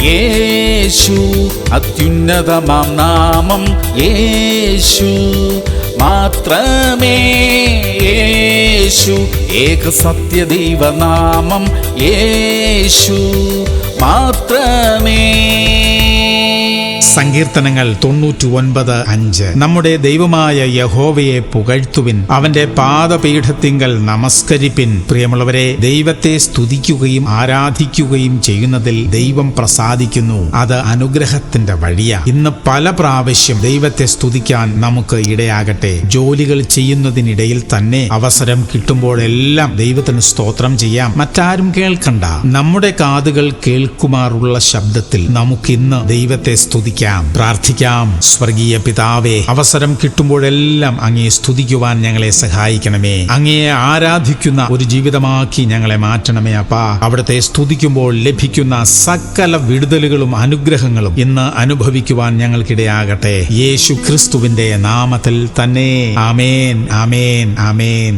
യേശു അത്യുന്നതമാം നാമം, യേശു മാത്രമേ, യേശു ഏക സത്യദൈവനാമം, യേശു മാത്രമേ. സങ്കീർത്തനങ്ങൾ 99:5. നമ്മുടെ ദൈവമായ യഹോവയെ പുകഴ്ത്തുവിൻ, അവന്റെ പാദപീഠത്തിങ്കൽ നമസ്കരിപ്പിൻ. പ്രിയമുള്ളവരെ, ദൈവത്തെ സ്തുതിക്കുകയും ആരാധിക്കുകയും ചെയ്യുന്നതിൽ ദൈവം പ്രസാദിക്കുന്നു. അത് അനുഗ്രഹത്തിന്റെ വഴിയാ. ഇന്ന് പല പ്രാവശ്യം ദൈവത്തെ സ്തുതിക്കാൻ നമുക്ക് ഇടയാകട്ടെ. ജോലികൾ ചെയ്യുന്നതിനിടയിൽ തന്നെ അവസരം കിട്ടുമ്പോഴെല്ലാം ദൈവത്തിന് സ്തോത്രം ചെയ്യാം. മറ്റാരും കേൾക്കണ്ട, നമ്മുടെ കാതുകൾ കേൾക്കുമാറുള്ള ശബ്ദത്തിൽ നമുക്കിന്ന് ദൈവത്തെ സ്തുതിക്കാം, പ്രാർത്ഥിക്കാം. സ്വർഗീയ പിതാവേ, അവസരം കിട്ടുമ്പോഴെല്ലാം അങ്ങയെ സ്തുതിക്കുവാൻ ഞങ്ങളെ സഹായിക്കണമേ. അങ്ങയെ ആരാധിക്കുന്ന ഒരു ജീവിതമാക്കി ഞങ്ങളെ മാറ്റണമേ അപ്പാ. അവിടുത്തെ സ്തുതിക്കുമ്പോൾ ലഭിക്കുന്ന സകല വിടുതലുകളും അനുഗ്രഹങ്ങളും ഇന്ന് അനുഭവിക്കുവാൻ ഞങ്ങൾക്കിടയാകട്ടെ. യേശു ക്രിസ്തുവിന്റെ നാമത്തിൽ തന്നെ. ആമേൻ, ആമേൻ, ആമേൻ.